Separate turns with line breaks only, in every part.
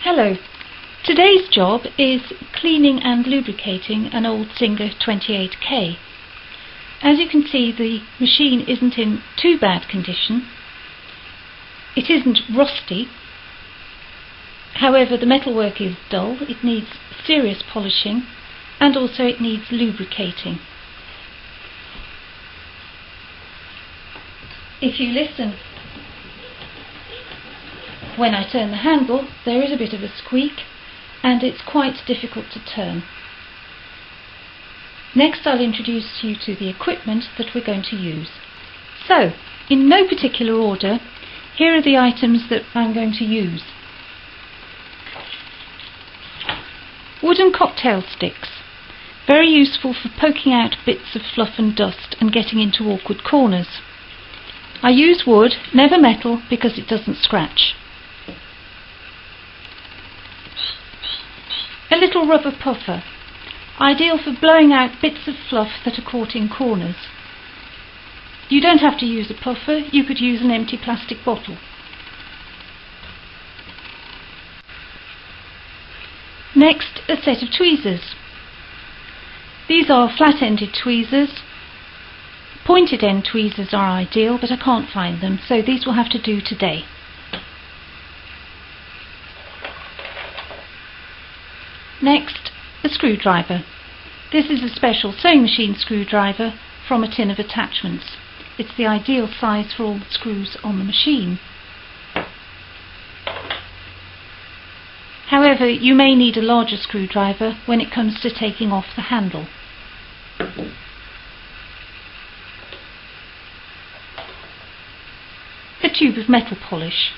Hello. Today's job is cleaning and lubricating an old Singer 28K. As you can see, the machine isn't in too bad condition. It isn't rusty. However, the metalwork is dull, it needs serious polishing, and also it needs lubricating. If you listen when I turn the handle, there is a bit of a squeak and it's quite difficult to turn. Next, I'll introduce you to the equipment that we're going to use. So, in no particular order, here are the items that I'm going to use. Wooden cocktail sticks, very useful for poking out bits of fluff and dust and getting into awkward corners. I use wood, never metal, because it doesn't scratch. A little rubber puffer, ideal for blowing out bits of fluff that are caught in corners. You don't have to use a puffer, you could use an empty plastic bottle. Next, a set of tweezers. These are flat-ended tweezers. Pointed end tweezers are ideal, but I can't find them, so these will have to do today. Next, a screwdriver. This is a special sewing machine screwdriver from a tin of attachments. It's the ideal size for all the screws on the machine. However, you may need a larger screwdriver when it comes to taking off the handle. A tube of metal polish.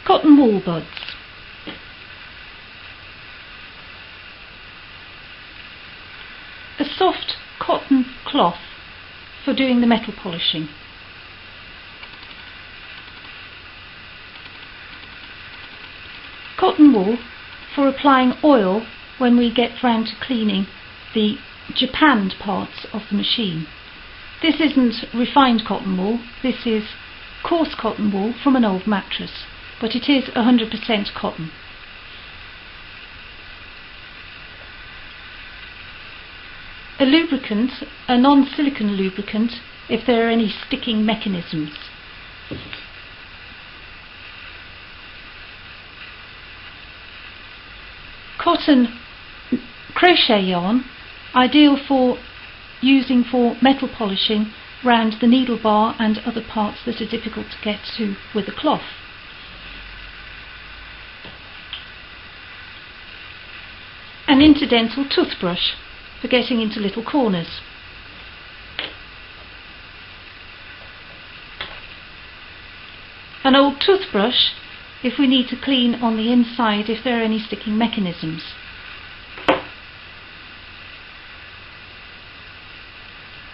Cotton wool buds. A soft cotton cloth for doing the metal polishing. Cotton wool for applying oil when we get round to cleaning the japanned parts of the machine. This isn't refined cotton wool, this is coarse cotton wool from an old mattress, but it is 100% cotton. A lubricant, a non-silicone lubricant, if there are any sticking mechanisms. Cotton crochet yarn, ideal for using for metal polishing round the needle bar and other parts that are difficult to get to with a cloth. An incidental toothbrush for getting into little corners. An old toothbrush if we need to clean on the inside if there are any sticking mechanisms.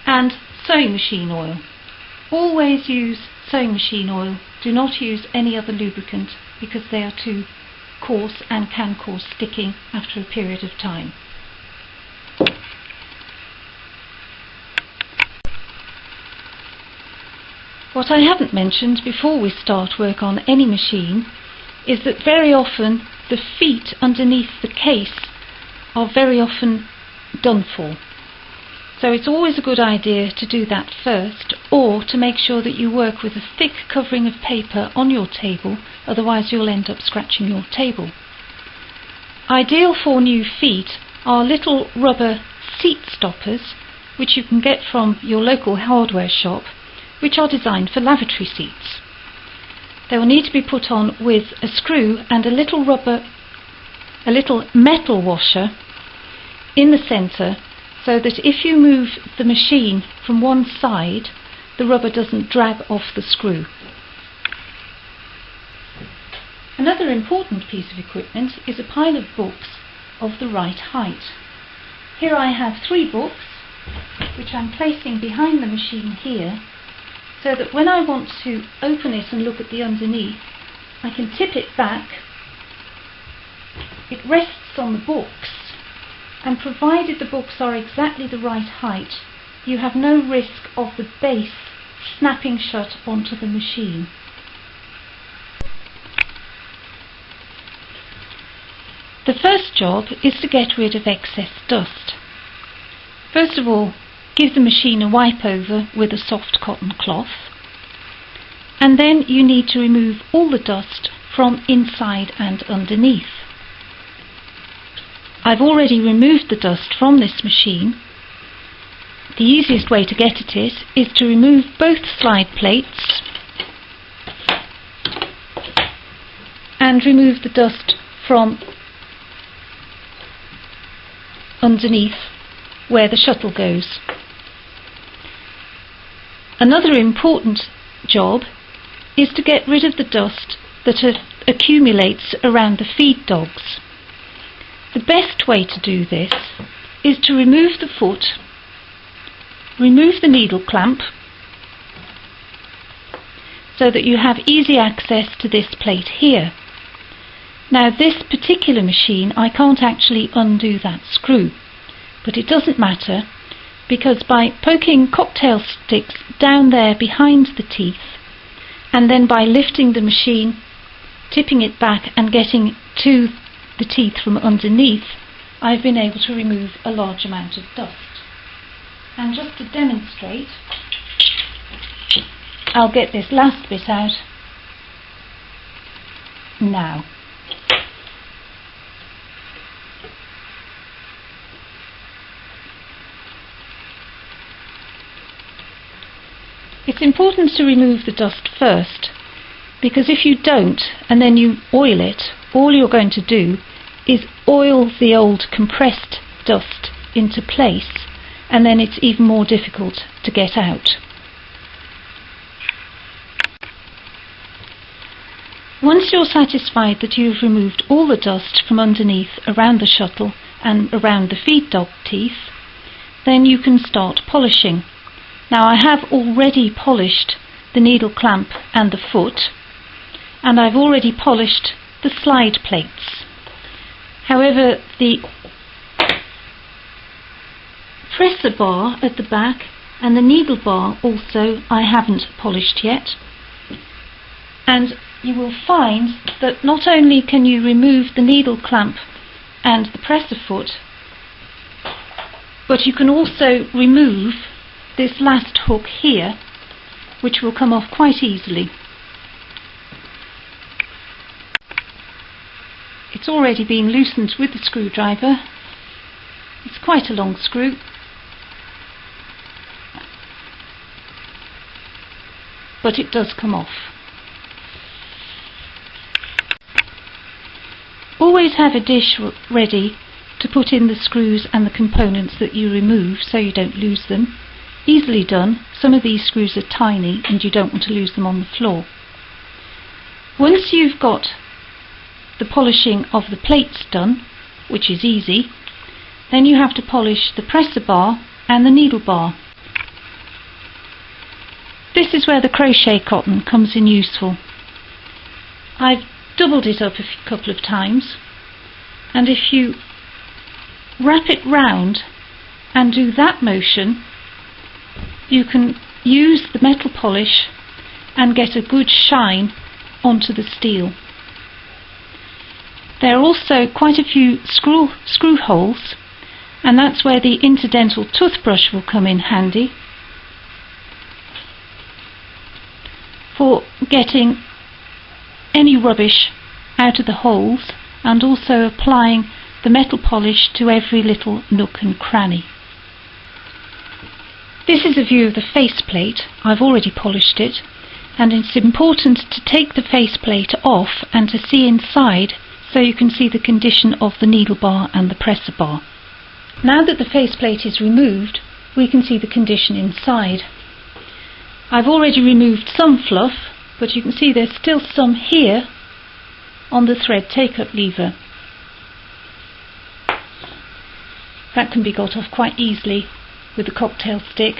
And sewing machine oil. Always use sewing machine oil. Do not use any other lubricant because they are too coarse and can cause sticking after a period of time. What I haven't mentioned before we start work on any machine is that very often the feet underneath the case are very often done for. So it's always a good idea to do that first, or to make sure that you work with a thick covering of paper on your table, otherwise you'll end up scratching your table. Ideal for new feet are little rubber seat stoppers, which you can get from your local hardware shop, which are designed for lavatory seats. They will need to be put on with a screw and a little metal washer in the centre, so that if you move the machine from one side, the rubber doesn't drag off the screw. Another important piece of equipment is a pile of books of the right height. Here I have 3 books, which I'm placing behind the machine here, so that when I want to open it and look at the underneath, I can tip it back. It rests on the books, and provided the books are exactly the right height, you have no risk of the base snapping shut onto the machine. The first job is to get rid of excess dust. First of all, give the machine a wipe over with a soft cotton cloth, and then you need to remove all the dust from inside and underneath. I've already removed the dust from this machine. The easiest way to get at it is to remove both slide plates and remove the dust from underneath where the shuttle goes. Another important job is to get rid of the dust that accumulates around the feed dogs. The best way to do this is to remove the foot, remove the needle clamp so that you have easy access to this plate here. Now this particular machine, I can't actually undo that screw, but it doesn't matter, because by poking cocktail sticks down there behind the teeth, and then by lifting the machine, tipping it back and getting to the teeth from underneath, I've been able to remove a large amount of dust. And just to demonstrate, I'll get this last bit out now. It's important to remove the dust first, because if you don't and then you oil it, all you're going to do is oil the old compressed dust into place, and then it's even more difficult to get out. Once you're satisfied that you've removed all the dust from underneath around the shuttle and around the feed dog teeth, then you can start polishing. Now I have already polished the needle clamp and the foot, and I've already polished the slide plates. However, the presser bar at the back and the needle bar also I haven't polished yet. And you will find that not only can you remove the needle clamp and the presser foot, but you can also remove this last hook here, which will come off quite easily. It's already been loosened with the screwdriver. It's quite a long screw. But it does come off. Always have a dish ready to put in the screws and the components that you remove so you don't lose them. Easily done. Some of these screws are tiny and you don't want to lose them on the floor. Once you've got the polishing of the plates done, which is easy, then you have to polish the presser bar and the needle bar. This is where the crochet cotton comes in useful. I've doubled it up a couple of times, and if you wrap it round and do that motion, you can use the metal polish and get a good shine onto the steel. There are also quite a few screw holes, and that's where the interdental toothbrush will come in handy for getting any rubbish out of the holes and also applying the metal polish to every little nook and cranny. This is a view of the faceplate. I've already polished it, and it's important to take the faceplate off and to see inside so you can see the condition of the needle bar and the presser bar. Now that the faceplate is removed, we can see the condition inside. I've already removed some fluff, but you can see there's still some here on the thread take-up lever. That can be got off quite easily with a cocktail stick.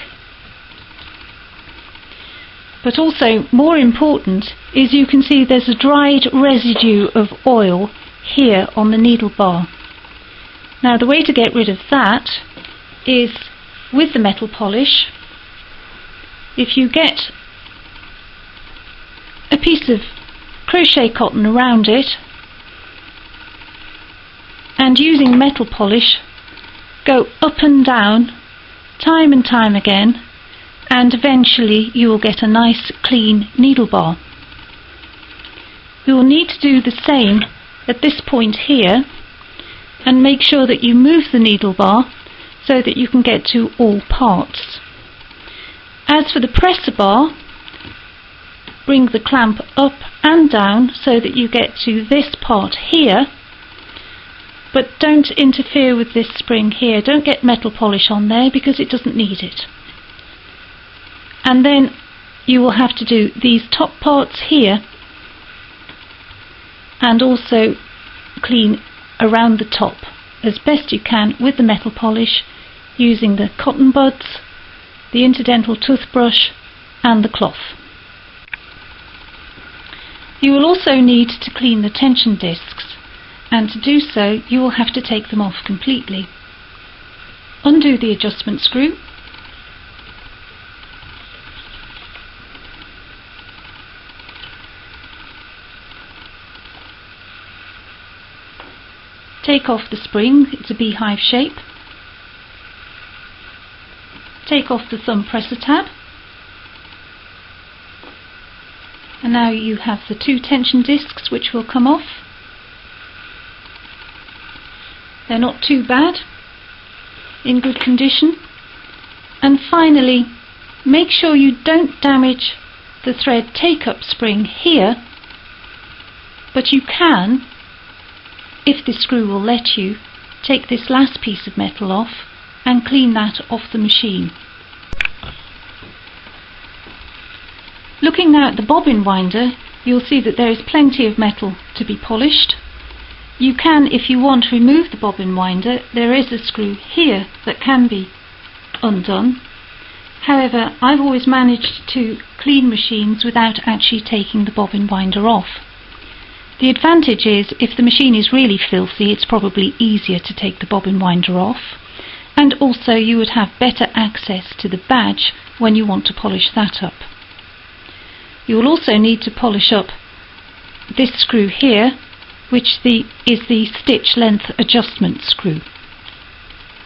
But also, more important, is you can see there's a dried residue of oil here on the needle bar. Now the way to get rid of that is with the metal polish, if you get a piece of crochet cotton around it and using metal polish, go up and down time and time again, and eventually you will get a nice clean needle bar. You will need to do the same at this point here and make sure that you move the needle bar so that you can get to all parts. As for the presser bar, bring the clamp up and down so that you get to this part here, but don't interfere with this spring here. Don't get metal polish on there because it doesn't need it. And then you will have to do these top parts here and also clean around the top as best you can with the metal polish, using the cotton buds, the interdental toothbrush and the cloth. You will also need to clean the tension discs, and to do so you will have to take them off completely. Undo the adjustment screw, take off the spring, it's a beehive shape. Take off the thumb presser tab. And now you have the two tension discs which will come off. They're not too bad, in good condition. And finally, make sure you don't damage the thread take-up spring here, but you can, if the screw will let you, take this last piece of metal off and clean that off the machine. Looking now at the bobbin winder, you'll see that there is plenty of metal to be polished. You can, if you want, remove the bobbin winder. There is a screw here that can be undone. However, I've always managed to clean machines without actually taking the bobbin winder off. The advantage is, if the machine is really filthy, it's probably easier to take the bobbin winder off, and also you would have better access to the badge when you want to polish that up. You will also need to polish up this screw here, which is the stitch length adjustment screw.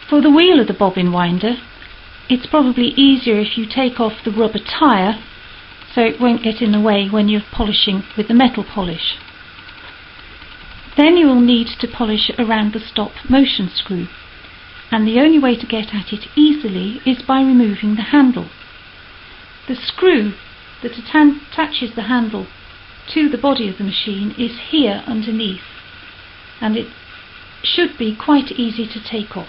For the wheel of the bobbin winder, it's probably easier if you take off the rubber tyre so it won't get in the way when you're polishing with the metal polish. Then you will need to polish around the stop motion screw, and the only way to get at it easily is by removing the handle. The screw that attaches the handle to the body of the machine is here underneath, and it should be quite easy to take off.